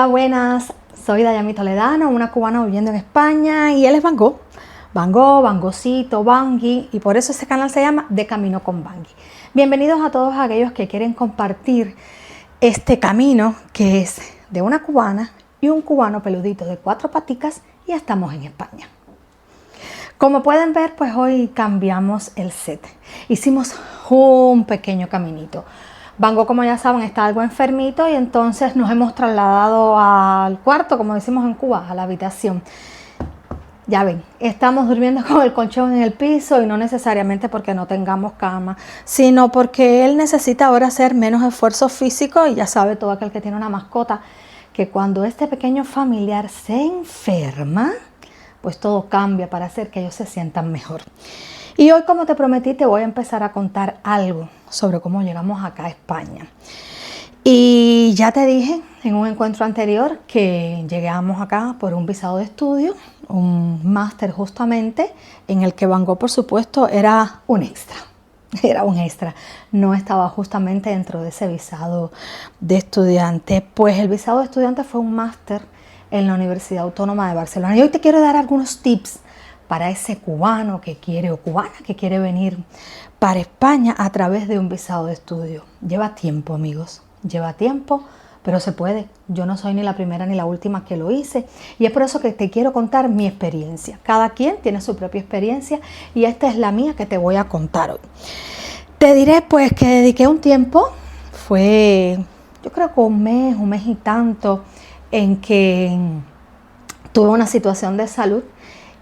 Hola, buenas. Soy Dayami Toledano, una cubana viviendo en España, y él es Van Gogh. Van Gogh, Van Goghcito, Bangui, y por eso este canal se llama De Camino con Bangui. Bienvenidos a todos aquellos que quieren compartir este camino que es de una cubana y un cubano peludito de 4 paticas, y estamos en España. Como pueden ver, pues hoy cambiamos el set. Hicimos un pequeño caminito. Van Gogh, como ya saben, está algo enfermito, y entonces nos hemos trasladado al cuarto, como decimos en Cuba, a la habitación. Ya ven, estamos durmiendo con el colchón en el piso, y no necesariamente porque no tengamos cama, sino porque él necesita ahora hacer menos esfuerzo físico, y ya sabe todo aquel que tiene una mascota que cuando este pequeño familiar se enferma, pues todo cambia para hacer que ellos se sientan mejor. Y hoy, como te prometí, te voy a empezar a contar algo sobre cómo llegamos acá a España. Y ya te dije en un encuentro anterior que llegamos acá por un visado de estudio, un máster justamente, en el que Van Gogh, por supuesto, era un extra. Era un extra, no estaba justamente dentro de ese visado de estudiante. Pues el visado de estudiante fue un máster en la Universidad Autónoma de Barcelona. Y hoy te quiero dar algunos tips para ese cubano que quiere, o cubana que quiere venir para España a través de un visado de estudio. Lleva tiempo, amigos, lleva tiempo, pero se puede. Yo no soy ni la primera ni la última que lo hice, y es por eso que te quiero contar mi experiencia. Cada quien tiene su propia experiencia, y esta es la mía que te voy a contar hoy. Te diré pues que dediqué un tiempo, fue yo creo que un mes y tanto, en que tuve una situación de salud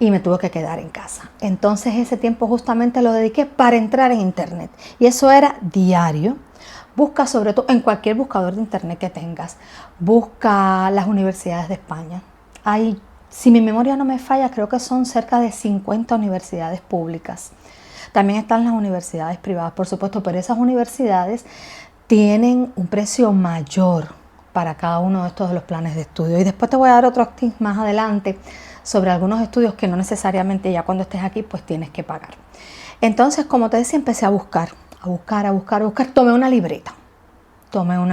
y me tuve que quedar en casa. Entonces ese tiempo justamente lo dediqué para entrar en internet, y eso era diario. Busca, sobre todo en cualquier buscador de internet que tengas, busca las universidades de España. Hay, si mi memoria no me falla, creo que son cerca de 50 universidades públicas. También están las universidades privadas, por supuesto, pero esas universidades tienen un precio mayor para cada uno de estos de los planes de estudio. Y después te voy a dar otros tips más adelante sobre algunos estudios que no necesariamente ya cuando estés aquí pues tienes que pagar. Entonces, como te decía, empecé a buscar. Tomé una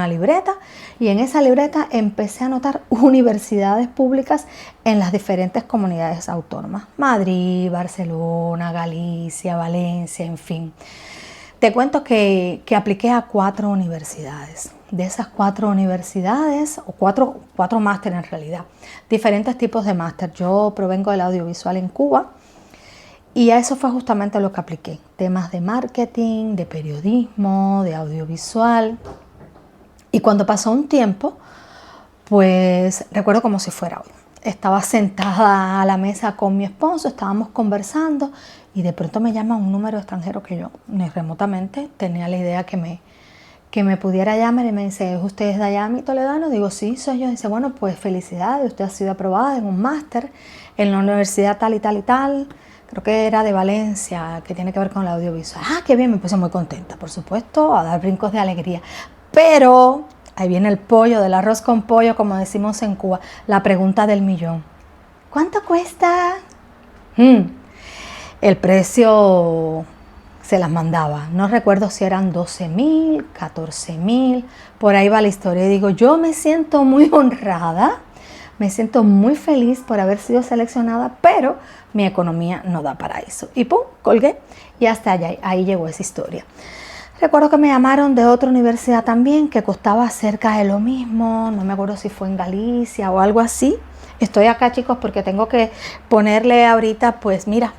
libreta, y en esa libreta empecé a anotar universidades públicas en las diferentes comunidades autónomas. Madrid, Barcelona, Galicia, Valencia, en fin. Te cuento que apliqué a 4 universidades. De esas 4 universidades, o 4 másteres en realidad, diferentes tipos de máster. Yo provengo del audiovisual en Cuba, y a eso fue justamente lo que apliqué. Temas de marketing, de periodismo, de audiovisual. Y cuando pasó un tiempo, pues recuerdo como si fuera hoy. Estaba sentada a la mesa con mi esposo, estábamos conversando, y de pronto me llama un número extranjero que yo ni remotamente tenía la idea que me pudiera llamar, y me dice: ¿usted es Dayami Toledano? Digo: sí, soy yo. Dice: bueno, pues felicidades, usted ha sido aprobada en un máster en la universidad tal y tal y tal. Creo que era de Valencia, que tiene que ver con el audiovisual. Ah, qué bien, me puse muy contenta, por supuesto, a dar brincos de alegría. Pero ahí viene el pollo, del arroz con pollo, como decimos en Cuba, la pregunta del millón. ¿Cuánto cuesta? El precio se las mandaba. No recuerdo si eran 12.000, 14.000, por ahí va la historia. Y digo, yo me siento muy honrada, me siento muy feliz por haber sido seleccionada, pero mi economía no da para eso. Y pum, colgué, y hasta allá, ahí llegó esa historia. Recuerdo que me llamaron de otra universidad también, que costaba cerca de lo mismo. No me acuerdo si fue en Galicia o algo así. Estoy acá, chicos, porque tengo que ponerle ahorita, pues mira,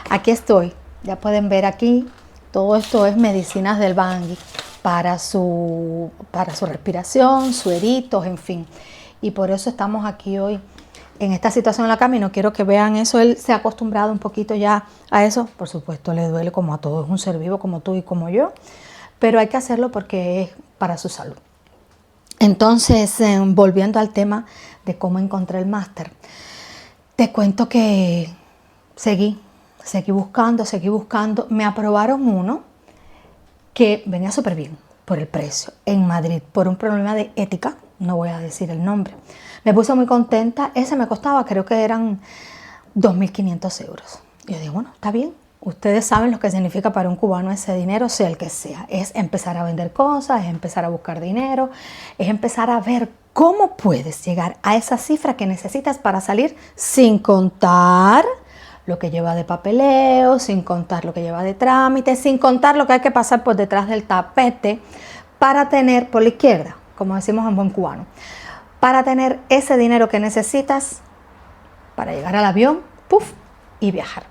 aquí estoy. Ya pueden ver aquí, todo esto es medicinas del Bangui para su respiración, sueritos, en fin. Y por eso estamos aquí hoy en esta situación en la cama, y no quiero que vean eso. Él se ha acostumbrado un poquito ya a eso. Por supuesto, le duele como a todos, es un ser vivo como tú y como yo, pero hay que hacerlo porque es para su salud. Entonces, volviendo al tema de cómo encontré el máster, te cuento que seguí buscando. Me aprobaron uno que venía súper bien por el precio en Madrid, por un problema de ética, no voy a decir el nombre. Me puse muy contenta. Ese me costaba, creo que eran 2.500 euros. Yo digo, bueno, está bien, Ustedes saben lo que significa para un cubano ese dinero, sea el que sea. Es empezar a vender cosas, es empezar a buscar dinero, es empezar a ver cómo puedes llegar a esa cifra que necesitas para salir, sin contar lo que lleva de papeleo, sin contar lo que lleva de trámite, sin contar lo que hay que pasar por detrás del tapete para tener, por la izquierda, como decimos en buen cubano, para tener ese dinero que necesitas para llegar al avión, puff, y viajar.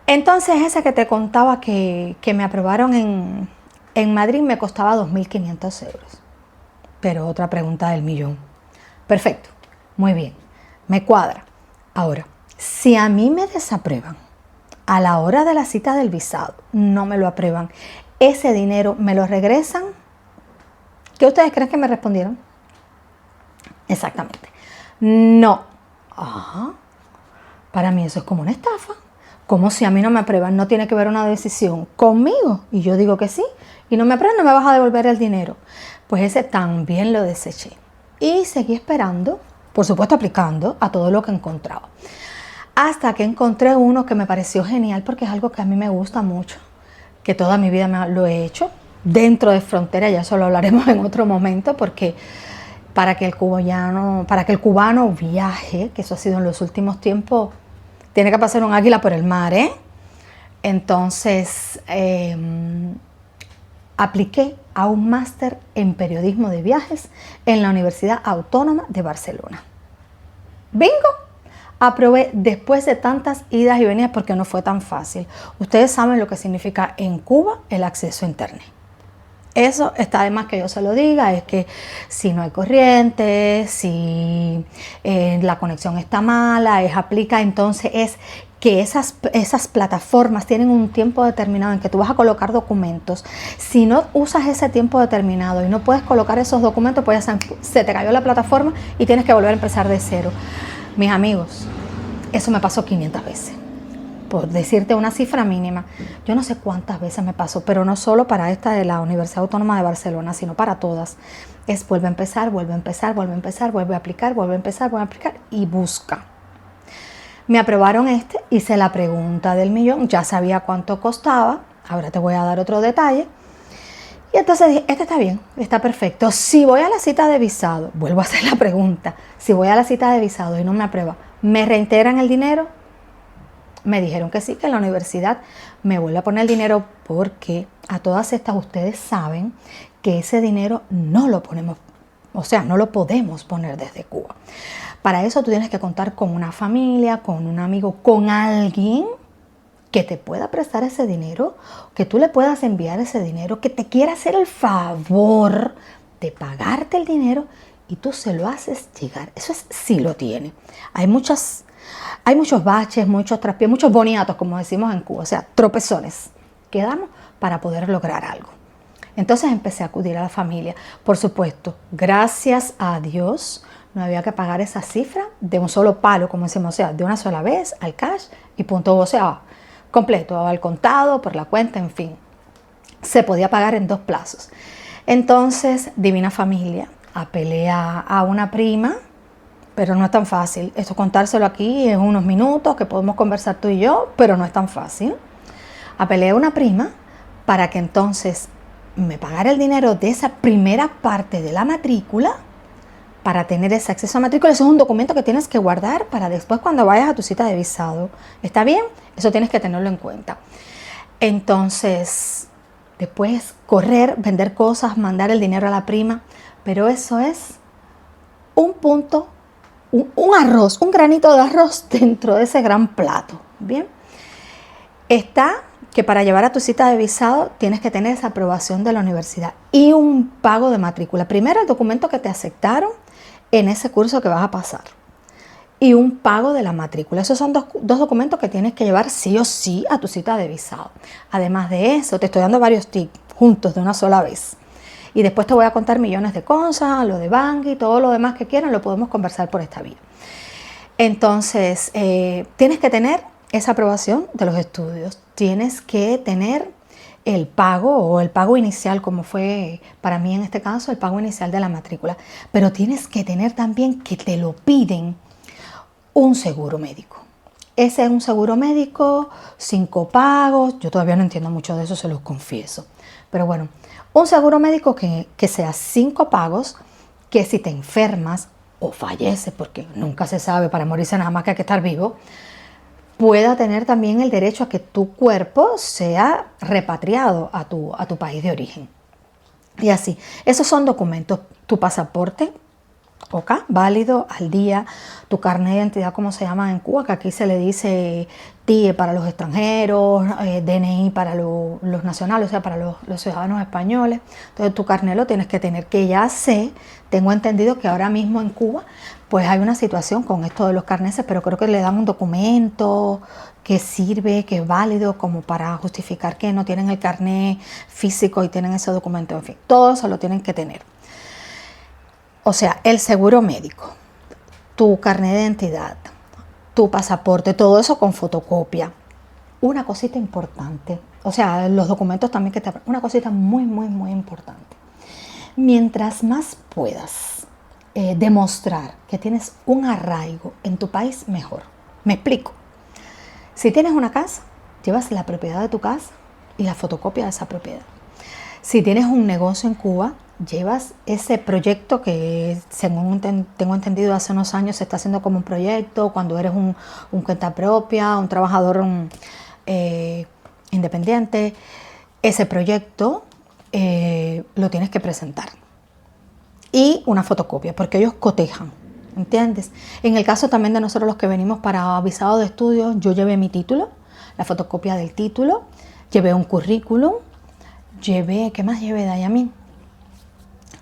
Entonces ese que te contaba que me aprobaron en Madrid me costaba 2.500 euros. Pero otra pregunta del millón. Perfecto, muy bien, me cuadra. Ahora, si a mí me desaprueban a la hora de la cita del visado, no me lo aprueban, ese dinero me lo regresan. ¿Qué ustedes creen que me respondieron? Exactamente. No. Ajá. Para mí eso es como una estafa. Como si a mí no me aprueban, no tiene que ver una decisión conmigo. Y yo digo que sí. Y no me aprueban, no me vas a devolver el dinero. Pues ese también lo deseché. Y seguí esperando, por supuesto aplicando a todo lo que encontraba. Hasta que encontré uno que me pareció genial porque es algo que a mí me gusta mucho. Que toda mi vida lo he hecho. Dentro de frontera, ya eso lo hablaremos en otro momento, porque para que el cubano viaje, que eso ha sido en los últimos tiempos, tiene que pasar un águila por el mar, ¿eh? Entonces, apliqué a un máster en periodismo de viajes en la Universidad Autónoma de Barcelona. ¡Bingo! Aprobé después de tantas idas y venidas porque no fue tan fácil. Ustedes saben lo que significa en Cuba el acceso a Internet. Eso está de más que yo se lo diga, es que si no hay corriente, si la conexión está mala, aplica, entonces es que esas plataformas tienen un tiempo determinado en que tú vas a colocar documentos. Si no usas ese tiempo determinado y no puedes colocar esos documentos, pues ya se te cayó la plataforma y tienes que volver a empezar de cero. Mis amigos, eso me pasó 500 veces. Por decirte una cifra mínima, yo no sé cuántas veces me pasó, pero no solo para esta de la Universidad Autónoma de Barcelona, sino para todas. Es vuelve a empezar, vuelve a empezar, vuelve a empezar, vuelve a aplicar, vuelve a empezar, vuelve a aplicar y busca. Me aprobaron hice la pregunta del millón, ya sabía cuánto costaba, ahora te voy a dar otro detalle. Y entonces dije, este está bien, está perfecto. Si voy a la cita de visado, vuelvo a hacer la pregunta, si voy a la cita de visado y no me aprueba, ¿me reintegran el dinero? Me dijeron que sí, que en la universidad me vuelve a poner el dinero porque a todas estas ustedes saben que ese dinero no lo ponemos, o sea, no lo podemos poner desde Cuba. Para eso tú tienes que contar con una familia, con un amigo, con alguien que te pueda prestar ese dinero, que tú le puedas enviar ese dinero, que te quiera hacer el favor de pagarte el dinero y tú se lo haces llegar. Eso es sí lo tiene. Hay muchos baches, muchos traspiés, muchos boniatos, como decimos en Cuba, o sea, tropezones que damos para poder lograr algo. Entonces empecé a acudir a la familia. Por supuesto, gracias a Dios, no había que pagar esa cifra de un solo palo, como decimos, o sea, de una sola vez al cash y punto, o sea, completo, al contado, por la cuenta, en fin. Se podía pagar en 2 plazos. Entonces, divina familia, apelé a una prima, pero no es tan fácil. Esto contárselo aquí en unos minutos que podemos conversar tú y yo, pero no es tan fácil. Apelé a una prima para que entonces me pagara el dinero de esa primera parte de la matrícula para tener ese acceso a matrícula. Eso es un documento que tienes que guardar para después cuando vayas a tu cita de visado. ¿Está bien? Eso tienes que tenerlo en cuenta. Entonces, después correr, vender cosas, mandar el dinero a la prima, pero eso es un punto, un arroz, un granito de arroz dentro de ese gran plato. Bien, está que para llevar a tu cita de visado tienes que tener esa aprobación de la universidad y un pago de matrícula. Primero el documento que te aceptaron en ese curso que vas a pasar y un pago de la matrícula. Esos son dos documentos que tienes que llevar sí o sí a tu cita de visado. Además de eso, te estoy dando varios tips juntos de una sola vez. Y después te voy a contar millones de cosas, lo de Bangui, todo lo demás que quieran, lo podemos conversar por esta vía. Entonces, tienes que tener esa aprobación de los estudios. Tienes que tener el pago o el pago inicial, como fue para mí en este caso, el pago inicial de la matrícula. Pero tienes que tener también que te lo piden un seguro médico. Ese es un seguro médico, 5 pagos. Yo todavía no entiendo mucho de eso, se los confieso. Pero bueno, un seguro médico que sea 5 pagos, que si te enfermas o falleces, porque nunca se sabe, para morirse nada más que hay que estar vivo, pueda tener también el derecho a que tu cuerpo sea repatriado a tu país de origen. Y así, esos son documentos, tu pasaporte, ¿ok? Válido, al día, tu carnet de identidad, como se llama en Cuba, que aquí se le dice TIE para los extranjeros, DNI para los nacionales, o sea, para los ciudadanos españoles. Entonces tu carnet lo tienes que tener, que ya sé, tengo entendido que ahora mismo en Cuba, pues hay una situación con esto de los carneses, pero creo que le dan un documento que sirve, que es válido como para justificar que no tienen el carnet físico y tienen ese documento, en fin, todo eso lo tienen que tener. O sea, el seguro médico, tu carnet de identidad, tu pasaporte, todo eso con fotocopia. Una cosita importante, o sea, los documentos también que una cosita muy, muy, muy importante. Mientras más puedas demostrar que tienes un arraigo en tu país, mejor. Me explico. Si tienes una casa, llevas la propiedad de tu casa y la fotocopia de esa propiedad. Si tienes un negocio en Cuba, llevas ese proyecto que, según tengo entendido, hace unos años se está haciendo como un proyecto, cuando eres un cuenta propia, un trabajador independiente, ese proyecto lo tienes que presentar. Y una fotocopia, porque ellos cotejan, ¿entiendes? En el caso también de nosotros los que venimos para visado de estudios, yo llevé mi título, la fotocopia del título, llevé un currículum, ¿qué más llevé, Dayamin?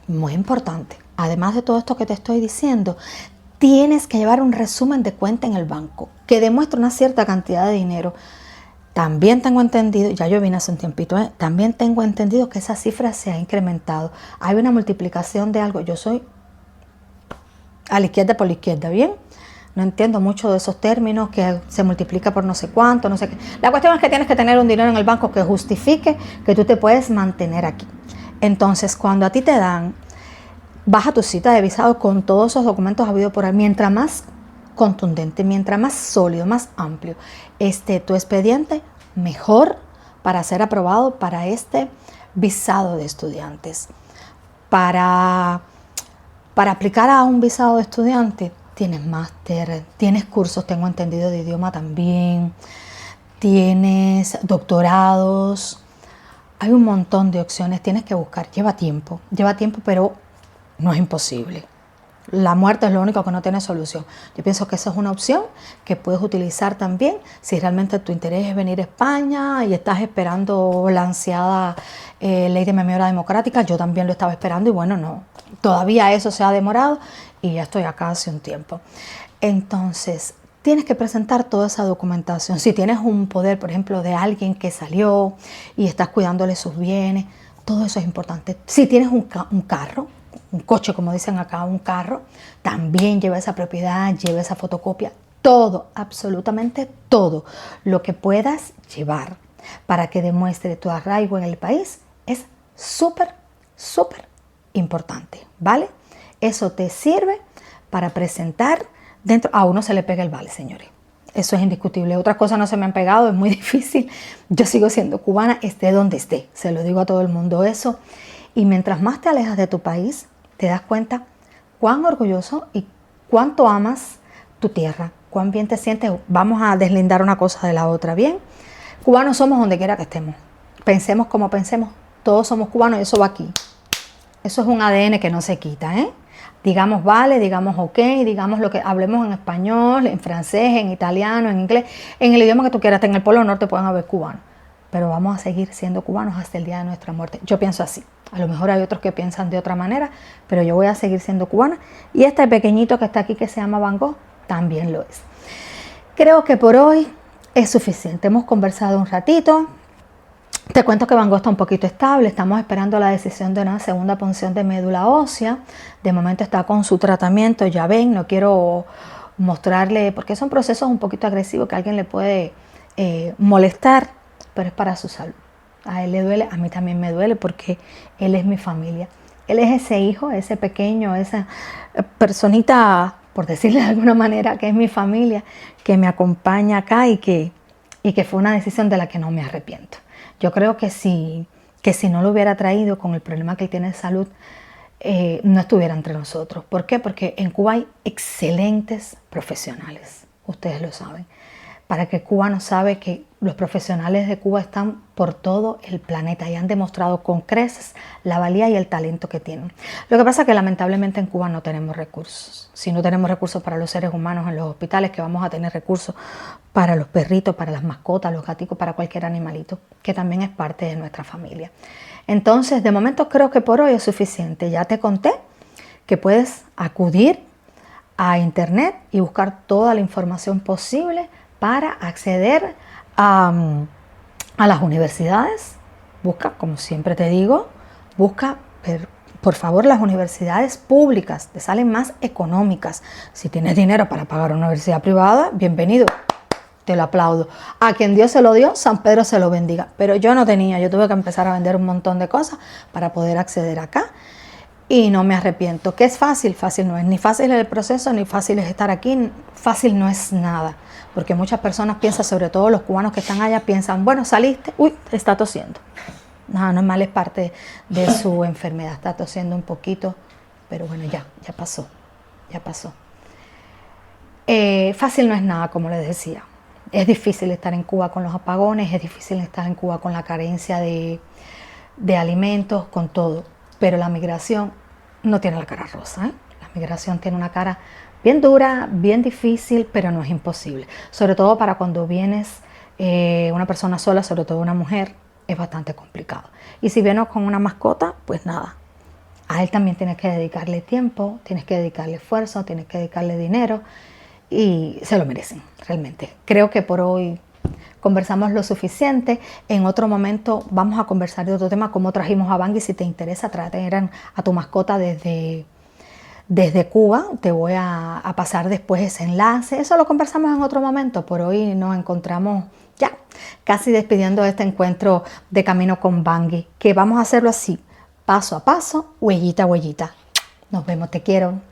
Muy importante, además de todo esto que te estoy diciendo, tienes que llevar un resumen de cuenta en el banco que demuestre una cierta cantidad de dinero. También tengo entendido, ya yo vine hace un tiempito, también tengo entendido que esa cifra se ha incrementado. Hay una multiplicación de algo. Yo soy a la izquierda por la izquierda, ¿bien? No entiendo mucho de esos términos, que se multiplica por no sé cuánto, no sé qué. La cuestión es que tienes que tener un dinero en el banco que justifique que tú te puedes mantener aquí. Entonces, cuando a ti te dan, vas a tu cita de visado con todos esos documentos habidos por ahí. Mientras más contundente, mientras más sólido, más amplio esté tu expediente, mejor para ser aprobado para este visado de estudiantes. Para aplicar a un visado de estudiante, tienes máster, tienes cursos, tengo entendido, de idioma también, tienes doctorados, hay un montón de opciones, tienes que buscar, lleva tiempo, pero no es imposible. La muerte es lo único que no tiene solución. Yo pienso que esa es una opción que puedes utilizar también si realmente tu interés es venir a España y estás esperando la ansiada ley de memoria democrática. Yo también lo estaba esperando y bueno, no, todavía eso se ha demorado y ya estoy acá hace un tiempo. Entonces, tienes que presentar toda esa documentación. Si tienes un poder, por ejemplo, de alguien que salió y estás cuidándole sus bienes, todo eso es importante. Si tienes un carro, un coche, como dicen acá, un carro, también lleva esa propiedad, lleva esa fotocopia, todo, absolutamente todo lo que puedas llevar para que demuestre tu arraigo en el país es súper, súper importante, ¿vale? Eso te sirve para presentar dentro. A uno se le pega el vale, señores. Eso es indiscutible. Otras cosas no se me han pegado, es muy difícil. Yo sigo siendo cubana, esté donde esté. Se lo digo a todo el mundo eso. Y mientras más te alejas de tu país, te das cuenta cuán orgulloso y cuánto amas tu tierra, cuán bien te sientes. Vamos a deslindar una cosa de la otra, ¿bien? Cubanos somos donde quiera que estemos. Pensemos como pensemos, todos somos cubanos y eso va aquí. Eso es un ADN que no se quita, ¿eh? Digamos vale, digamos ok, digamos lo que hablemos en español, en francés, en italiano, en inglés, en el idioma que tú quieras. En el Polo Norte pueden haber cubanos, pero vamos a seguir siendo cubanos hasta el día de nuestra muerte. Yo pienso así. A lo mejor hay otros que piensan de otra manera, pero yo voy a seguir siendo cubana. Y este pequeñito que está aquí, que se llama Van Gogh, también lo es. Creo que por hoy es suficiente. Hemos conversado un ratito. Te cuento que Van Gogh está un poquito estable. Estamos esperando la decisión de una segunda punción de médula ósea. De momento está con su tratamiento. Ya ven, no quiero mostrarle, porque son procesos un poquito agresivos que a alguien le puede molestar, pero es para su salud. A él le duele, a mí también me duele porque él es mi familia. Él es ese hijo, ese pequeño, esa personita por decirle de alguna manera, que es mi familia, que me acompaña acá y que fue una decisión de la que no me arrepiento. Yo creo que si no lo hubiera traído con el problema que él tiene de salud, no estuviera entre nosotros. ¿Por qué? Porque en Cuba hay excelentes profesionales, ustedes lo saben. Para que Cuba no sabe que los profesionales de Cuba están por todo el planeta y han demostrado con creces la valía y el talento que tienen. Lo que pasa es que lamentablemente en Cuba no tenemos recursos. Si no tenemos recursos para los seres humanos en los hospitales, que vamos a tener recursos para los perritos, para las mascotas, los gaticos, para cualquier animalito, que también es parte de nuestra familia. Entonces, de momento creo que por hoy es suficiente. Ya te conté que puedes acudir a internet y buscar toda la información posible para acceder a las universidades. Busca, como siempre te digo, busca, por favor, las universidades públicas, te salen más económicas. Si tienes dinero para pagar una universidad privada, bienvenido, te lo aplaudo. A quien Dios se lo dio, San Pedro se lo bendiga. Pero yo no tenía, yo tuve que empezar a vender un montón de cosas para poder acceder acá. Y no me arrepiento. ¿Qué es fácil? Fácil no es. Ni fácil es el proceso, ni fácil es estar aquí. Fácil no es nada. Porque muchas personas piensan, sobre todo los cubanos que están allá, piensan, bueno, saliste, uy, está tosiendo. No, no es mal, es parte de su enfermedad. Está tosiendo un poquito, pero bueno, ya pasó. Ya pasó. Fácil no es nada, como les decía. Es difícil estar en Cuba con los apagones, es difícil estar en Cuba con la carencia de alimentos, con todo. Pero la migración no tiene la cara rosa, ¿eh? La migración tiene una cara bien dura, bien difícil, pero no es imposible. Sobre todo para cuando vienes una persona sola, sobre todo una mujer, es bastante complicado. Y si vienes con una mascota, pues nada. A él también tienes que dedicarle tiempo, tienes que dedicarle esfuerzo, tienes que dedicarle dinero y se lo merecen, realmente. Creo que por hoy conversamos lo suficiente. En otro momento vamos a conversar de otro tema, cómo trajimos a Bangui. Si te interesa traer a tu mascota desde Cuba, te voy a pasar después ese enlace. Eso lo conversamos en otro momento. Por hoy nos encontramos ya casi despidiendo este encuentro de Camino con Bangui, que vamos a hacerlo así, paso a paso, huellita a huellita. Nos vemos, te quiero.